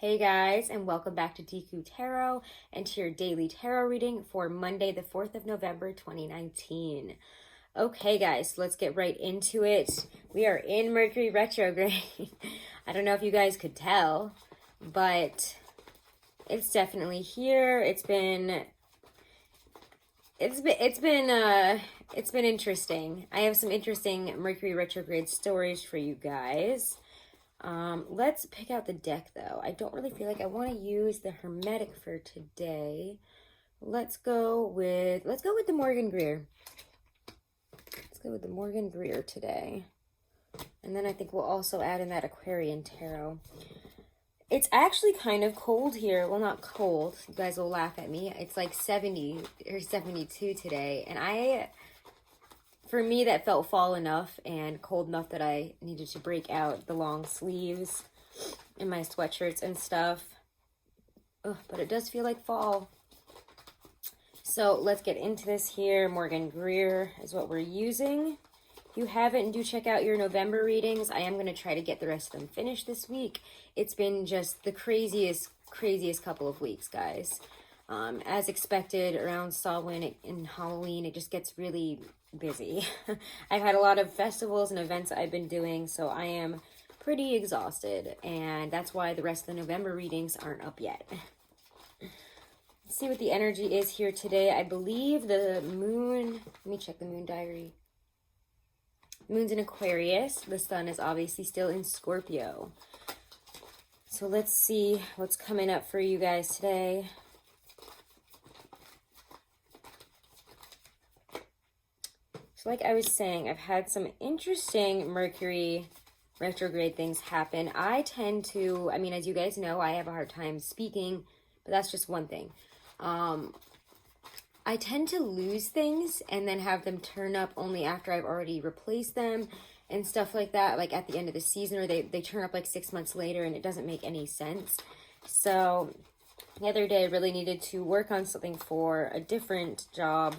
Hey guys, and welcome back to DQ Tarot and to your daily tarot reading for Monday, the 4th of November, 2019. Okay guys, let's get right into it. We are in Mercury Retrograde. I don't know if you guys could tell, but it's definitely here. It's been interesting. I have some interesting Mercury Retrograde stories for you guys. Let's pick out the deck though. I don't really feel like I want to use the Hermetic for today. Let's go with the Morgan Greer. Let's go with the Morgan Greer today. And then I think we'll also add in that Aquarian Tarot. It's actually kind of cold here. Well, not cold. You guys will laugh at me. It's like 70 or 72 today. And for me, that felt fall enough and cold enough that I needed to break out the long sleeves and my sweatshirts and stuff. Ugh, but it does feel like fall. So let's get into this here. Morgan Greer is what we're using. If you haven't, do check out your November readings. I am going to try to get the rest of them finished this week. It's been just the craziest couple of weeks, guys. As expected, around Samhain and Halloween, it just gets really busy. I've had a lot of festivals and events I've been doing, so I am pretty exhausted, and that's why the rest of the November readings aren't up yet. Let's see what the energy is here today. I believe the moon, let me check the moon diary. The moon's in Aquarius. The sun is obviously still in Scorpio. So let's see what's coming up for you guys today. So like I was saying, I've had some interesting Mercury retrograde things happen. I tend to, as you guys know, I have a hard time speaking, but that's just one thing. I tend to lose things and then have them turn up only after I've already replaced them and stuff like that, like at the end of the season, or they turn up like 6 months later and it doesn't make any sense. So the other day I really needed to work on something for a different job,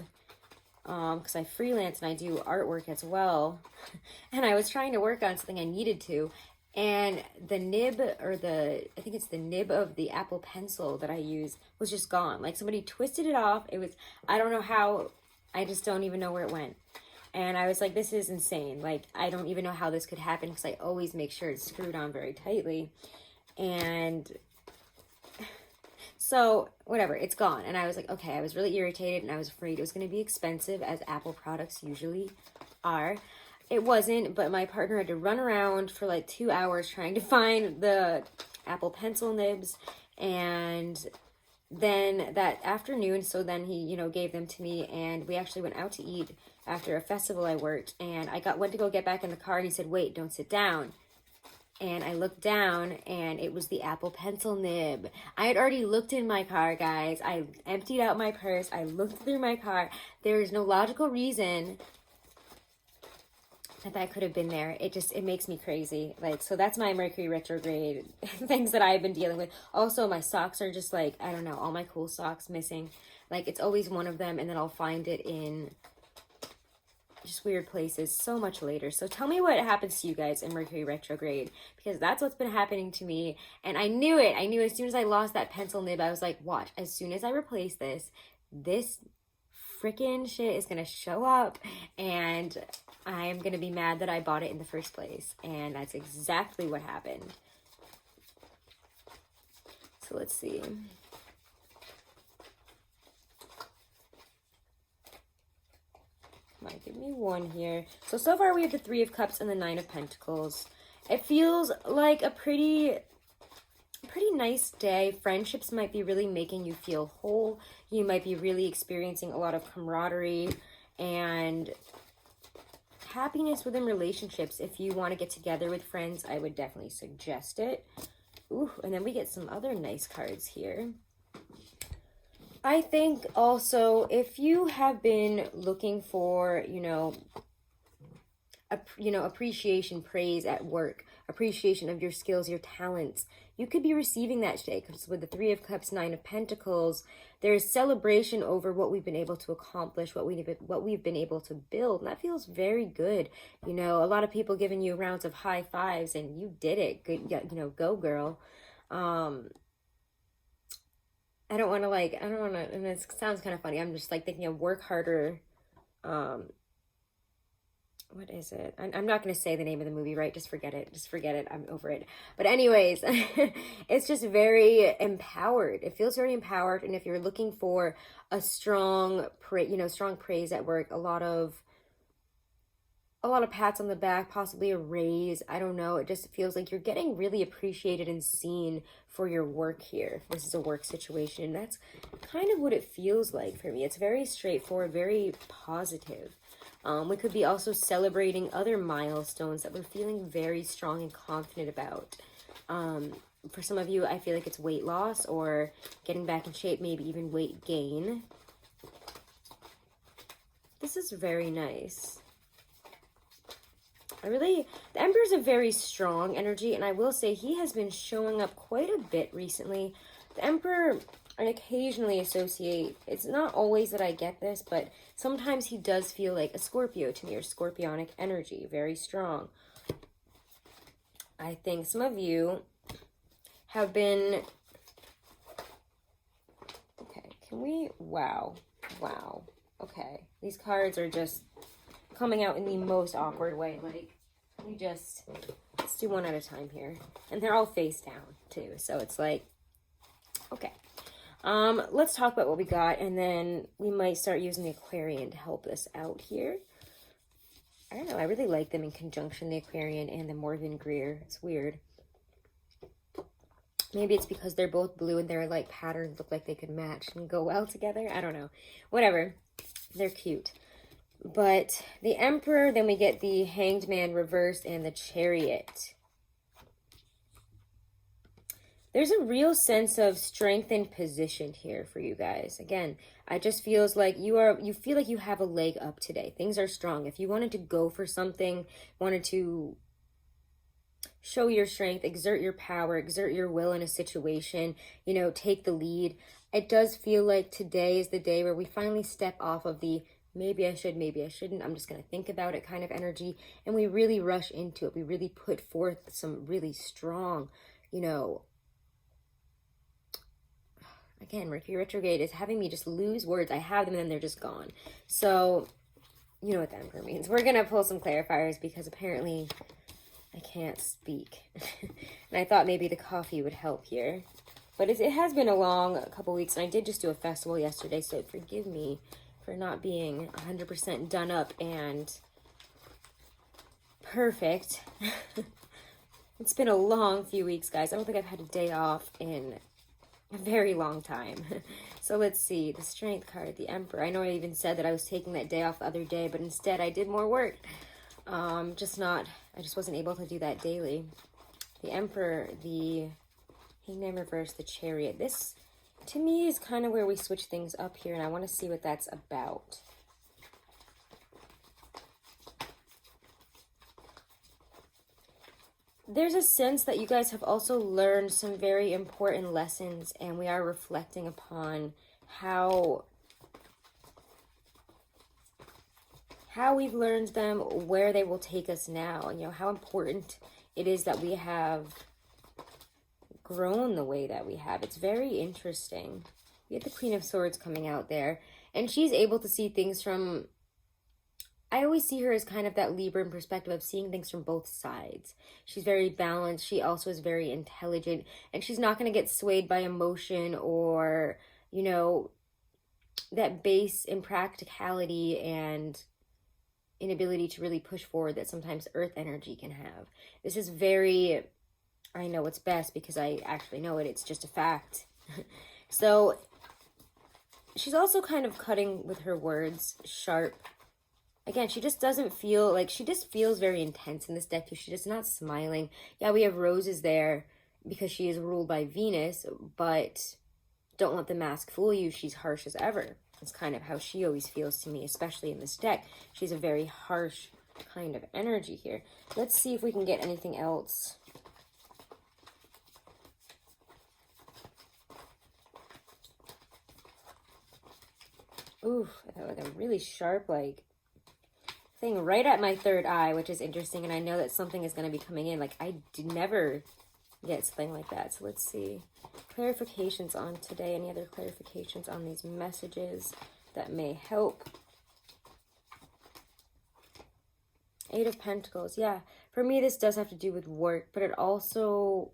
because I freelance and I do artwork as well. And I was trying to work on something I needed to, and the nib, or I think it's the nib of the Apple Pencil that I use was just gone. Like somebody twisted it off. It was, I don't know how, I just don't even know where it went. And I was like, this is insane. Like, I don't even know how this could happen, because I always make sure it's screwed on very tightly. And so whatever, it's gone. And I was like, okay, I was really irritated and I was afraid it was going to be expensive, as Apple products usually are. It wasn't, but my partner had to run around for like 2 hours trying to find the Apple Pencil nibs. And then that afternoon, so then he, gave them to me, and we actually went out to eat after a festival I worked. And I went to go get back in the car, and he said, wait, don't sit down. And I looked down, and it was the Apple Pencil nib. I had already looked in my car, guys. I emptied out my purse. I looked through my car. There is no logical reason that could have been there. It makes me crazy. Like, so that's my Mercury retrograde things that I've been dealing with. Also, my socks are just like, I don't know, all my cool socks missing. Like, it's always one of them, and then I'll find it in just weird places so much later. So tell me what happens to you guys in Mercury retrograde, because that's what's been happening to me. And I knew it. I knew as soon as I lost that pencil nib, I was like, watch, as soon as I replace this freaking shit is gonna show up, and I'm gonna be mad that I bought it in the first place. And that's exactly what happened. So let's see. Might give me one here. So far we have the Three of Cups and the Nine of Pentacles. It feels like a pretty nice day. Friendships might be really making you feel whole. You might be really experiencing a lot of camaraderie and happiness within relationships. If you want to get together with friends, I would definitely suggest it. Ooh, and then we get some other nice cards here. I think also, if you have been looking for, appreciation, praise at work, appreciation of your skills, your talents, you could be receiving that today, because with the Three of Cups, Nine of Pentacles, there's celebration over what we've been able to accomplish, what we've been able to build, and that feels very good. A lot of people giving you rounds of high fives, and you did it. Good, go girl. I don't want to like, I don't want to, and it sounds kind of funny. I'm just like thinking of work harder. What is it? I'm not going to say the name of the movie, right? Just forget it. Just forget it. I'm over it. But anyways, it's just very empowered. It feels very empowered. And if you're looking for a strong, strong praise at work, a lot of pats on the back, possibly a raise. I don't know. It just feels like you're getting really appreciated and seen for your work here. This is a work situation. And that's kind of what it feels like for me. It's very straightforward, very positive. We could be also celebrating other milestones that we're feeling very strong and confident about. For some of you, I feel like it's weight loss or getting back in shape, maybe even weight gain. This is very nice. The Emperor's a very strong energy, and I will say he has been showing up quite a bit recently. The Emperor, I occasionally associate, it's not always that I get this, but sometimes he does feel like a Scorpio to me, or scorpionic energy, very strong. I think some of you have been, okay, wow, okay. These cards are just coming out in the most awkward way, like, let's do one at a time here. And they're all face down, too, so it's like, okay. Let's talk about what we got, and then we might start using the Aquarian to help us out here. I don't know, I really like them in conjunction, the Aquarian and the Morgan Greer. It's weird. Maybe it's because they're both blue and their, like, patterns look like they could match and go well together. I don't know. Whatever. They're cute. But the Emperor, then we get the Hanged Man reversed and the Chariot. There's a real sense of strength and position here for you guys. Again, I just feels like you feel like you have a leg up today. Things are strong. If you wanted to go for something, wanted to show your strength, exert your power, exert your will in a situation, take the lead. It does feel like today is the day where we finally step off of the maybe I should, maybe I shouldn't, I'm just going to think about it kind of energy, and we really rush into it. We really put forth some really strong, again, Mercury Retrograde is having me just lose words. I have them and then they're just gone. So, you know what the Emperor means. We're going to pull some clarifiers because apparently I can't speak. And I thought maybe the coffee would help here. But it has been a long couple weeks, and I did just do a festival yesterday, so forgive me for not being 100% done up and perfect. It's been a long few weeks, guys. I don't think I've had a day off in a very long time. So let's see. The Strength card, the Emperor. I know I even said that I was taking that day off the other day, but instead I did more work. I just wasn't able to do that daily. The Emperor, the Hangman reverse, the Chariot. This, to me, is kind of where we switch things up here, and I want to see what that's about. There's a sense that you guys have also learned some very important lessons, and we are reflecting upon how we've learned them, where they will take us now, and how important it is that we have grown the way that we have. It's very interesting. We get the Queen of Swords coming out there, and she's able to see things from, I always see her as kind of that Libran perspective of seeing things from both sides. She's very balanced. She also is very intelligent, and she's not going to get swayed by emotion or, that base impracticality and inability to really push forward that sometimes Earth energy can have. This is very, I know what's best because I actually know it. It's just a fact. So she's also kind of cutting with her words, sharp. Again, she just doesn't feel like, she just feels very intense in this deck too. She's just not smiling. Yeah, we have roses there because she is ruled by Venus, but don't let the mask fool you. She's harsh as ever. It's kind of how she always feels to me, especially in this deck. She's a very harsh kind of energy here. Let's see if we can get anything else. Ooh, I thought like a really sharp, thing right at my third eye, which is interesting, and I know that something is going to be coming in. I get something like that. So let's see. Clarifications on today. Any other clarifications on these messages that may help? 8 of Pentacles. Yeah, for me, this does have to do with work, but it also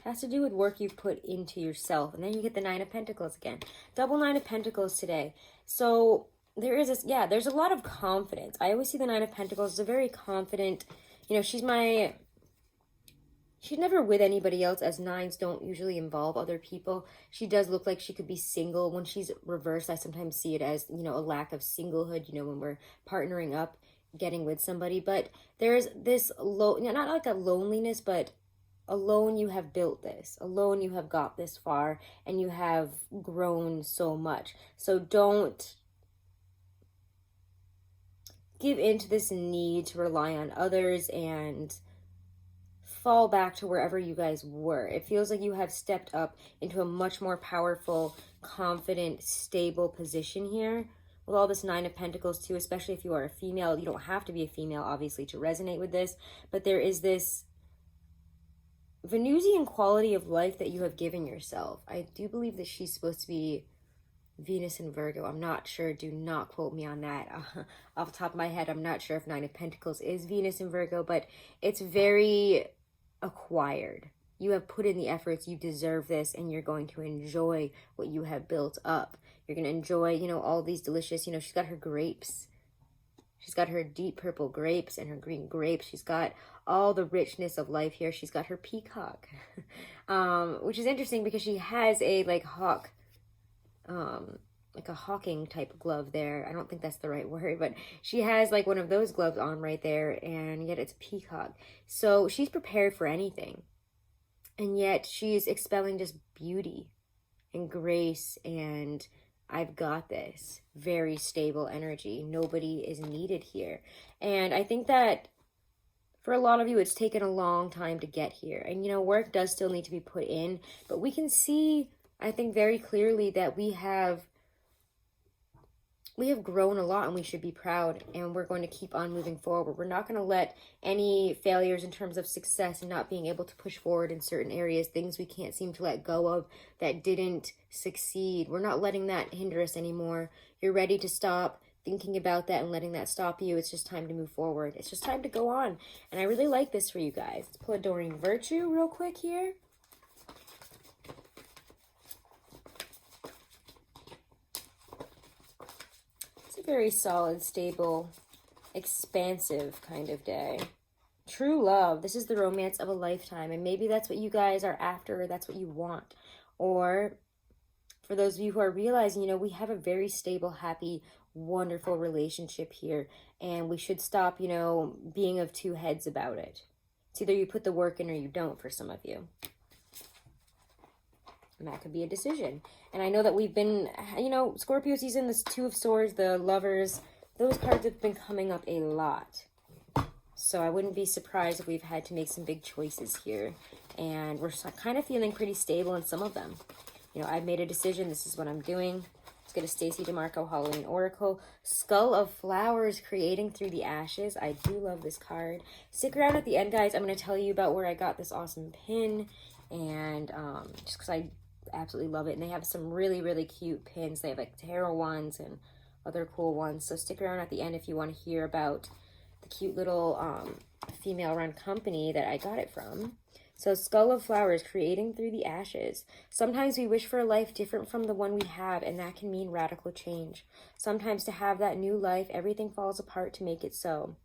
has to do with work you've put into yourself. And then you get the 9 of Pentacles again. Double 9 of Pentacles today. So there is this, yeah, there's a lot of confidence. I always see the 9 of Pentacles as a very confident, you know, she's never with anybody else, as 9s don't usually involve other people. She does look like she could be single. When she's reversed, I sometimes see it as, you know, a lack of singlehood, you know, when we're partnering up, getting with somebody. But there's this not like a loneliness, but alone you have built this. Alone you have got this far, and you have grown so much. So don't give into this need to rely on others and fall back to wherever you guys were. It feels like you have stepped up into a much more powerful, confident, stable position here. With all this 9 of Pentacles too, especially if you are a female. You don't have to be a female, obviously, to resonate with this. But there is this Venusian quality of life that you have given yourself. I do believe that she's supposed to be Venus in Virgo. I'm not sure. Do not quote me on that. Off the top of my head, I'm not sure if 9 of Pentacles is Venus in Virgo, but it's very acquired. You have put in the efforts. You deserve this, and you're going to enjoy what you have built up. You're going to enjoy, you know, all these delicious, you know, she's got her grapes. She's got her deep purple grapes and her green grapes. She's got all the richness of life here. She's got her peacock, which is interesting because she has a like hawk, like a hawking type glove there. I don't think that's the right word, but she has like one of those gloves on right there, and yet it's peacock. So she's prepared for anything, and yet she's expelling just beauty and grace and I've got this. Very stable energy. Nobody is needed here. And I think that for a lot of you, it's taken a long time to get here. And, you know, work does still need to be put in. But we can see, I think, very clearly that we have grown a lot, and we should be proud, and we're going to keep on moving forward. We're not going to let any failures in terms of success and not being able to push forward in certain areas, things we can't seem to let go of that didn't succeed. We're not letting that hinder us anymore. You're ready to stop thinking about that and letting that stop you. It's just time to move forward. It's just time to go on. And I really like this for you guys. Let's pull Adoring Virtue real quick here. Very solid, stable, expansive kind of day. True love. This is the romance of a lifetime. And maybe that's what you guys are after, or that's what you want. Or for those of you who are realizing, you know, we have a very stable, happy, wonderful relationship here. And we should stop, you know, being of two heads about it. It's either you put the work in or you don't for some of you. And that could be a decision. And I know that we've been, you know, Scorpio season, this 2 of Swords, the Lovers, those cards have been coming up a lot. So I wouldn't be surprised if we've had to make some big choices here. And we're kind of feeling pretty stable in some of them. You know, I've made a decision. This is what I'm doing. Let's get a Stacey DeMarco Halloween Oracle. Skull of Flowers, Creating Through the Ashes. I do love this card. Stick around at the end, guys. I'm going to tell you about where I got this awesome pin. And just because I absolutely love it. And they have some really, really cute pins. They have like tarot ones and other cool ones. So stick around at the end if you want to hear about the cute little female-run company that I got it from. So Skull of Flowers, Creating Through the Ashes. Sometimes we wish for a life different from the one we have, and that can mean radical change. Sometimes to have that new life, everything falls apart to make it so.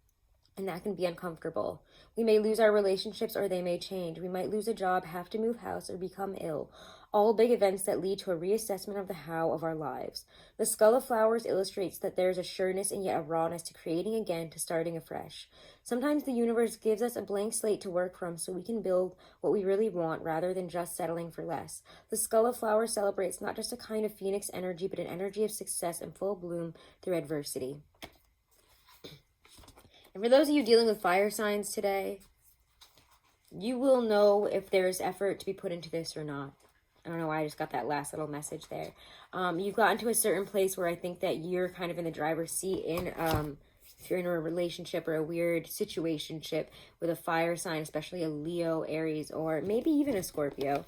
And that can be uncomfortable. We may lose our relationships, or they may change. We might lose a job, have to move house, or become ill. All big events that lead to a reassessment of the how of our lives. The Skull of Flowers illustrates that there is a sureness and yet a rawness to creating again, to starting afresh. Sometimes the universe gives us a blank slate to work from so we can build what we really want rather than just settling for less. The Skull of Flowers celebrates not just a kind of phoenix energy, but an energy of success and full bloom through adversity. And for those of you dealing with fire signs today, you will know if there's effort to be put into this or not. I don't know why I just got that last little message there. You've gotten to a certain place where I think that you're kind of in the driver's seat in if you're in a relationship or a weird situationship with a fire sign, especially a Leo, Aries, or maybe even a Scorpio.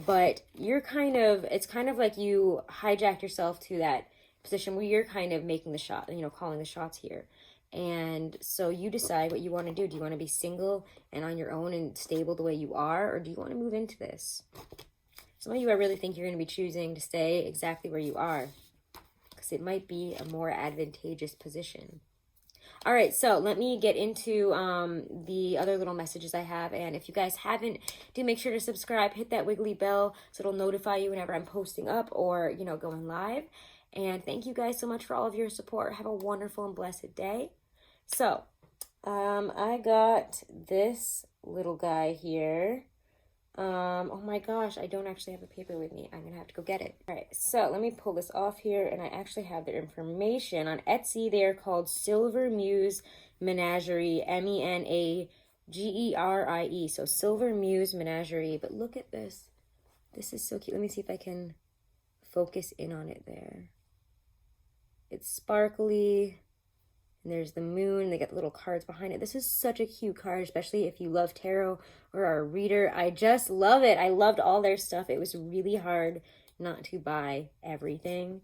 But you're it's kind of like you hijacked yourself to that position where you're kind of making the shot, calling the shots here. And so you decide what you want to do. Do you want to be single and on your own and stable the way you are, or do you want to move into this? Some of you, I really think you're going to be choosing to stay exactly where you are, because it might be a more advantageous position. All right, so let me get into the other little messages I have. And if you guys haven't, do make sure to subscribe, hit that wiggly bell so it'll notify you whenever I'm posting up or, going live. And thank you guys so much for all of your support. Have a wonderful and blessed day. So, I got this little guy here. Oh my gosh, I don't actually have a paper with me. I'm gonna have to go get it. All right, so let me pull this off here, and I actually have their information. On Etsy, they are called Silver Muse Menagerie, Menagerie. So Silver Muse Menagerie, but look at this. This is so cute. Let me see if I can focus in on it there. It's sparkly. And there's the moon. They got the little cards behind it. This is such a cute card, especially if you love tarot or are a reader. I just love it. I loved all their stuff. It was really hard not to buy everything.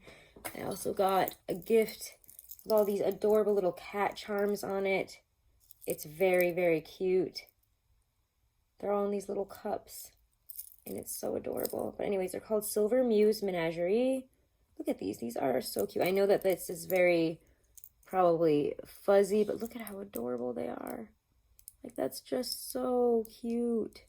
I also got a gift with all these adorable little cat charms on it. It's very, very cute. They're all in these little cups, and it's so adorable. But anyways, they're called Silver Muse Menagerie. Look at these. These are so cute. I know that this is very probably fuzzy, but look at how adorable they are. Like, that's just so cute.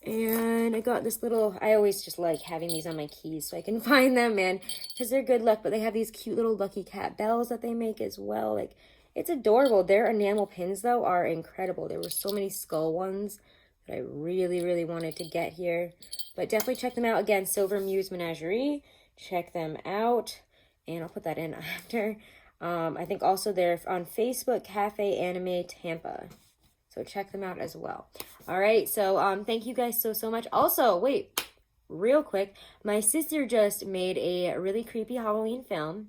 And I got this little, I always just like having these on my keys so I can find them, man, because they're good luck. But they have these cute little lucky cat bells that they make as well. Like, it's adorable. Their enamel pins, though, are incredible. There were so many skull ones that I really, really wanted to get here. But definitely check them out. Again, Silver Muse Menagerie. Check them out. And I'll put that in after. I think also they're on Facebook, Cafe Anime Tampa. So check them out as well. All right, so thank you guys so much. Also, wait, real quick, my sister just made a really creepy Halloween film.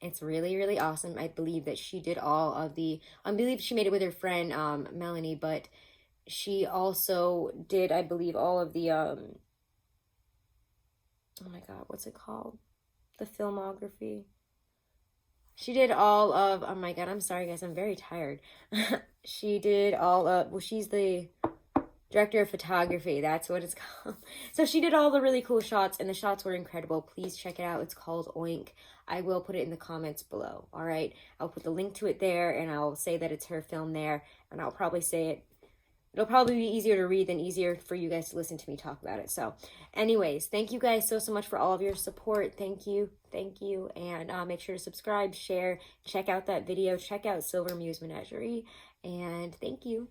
It's really, really awesome. I believe that she did all of the, I believe she made it with her friend Melanie, but she also did, I believe, all of the, oh my God, what's it called? The filmography. She did all of, oh my God, I'm sorry guys, I'm very tired. She did all of, well, she's the director of photography, that's what it's called. So she did all the really cool shots, and the shots were incredible. Please check it out. It's called Oink. I will put it in the comments below, all right? I'll put the link to it there, and I'll say that it's her film there, and I'll probably say it. It'll probably be easier to read than easier for you guys to listen to me talk about it. So anyways, thank you guys so much for all of your support. Thank you. And make sure to subscribe, share, check out that video, check out Silver Muse Menagerie, and thank you.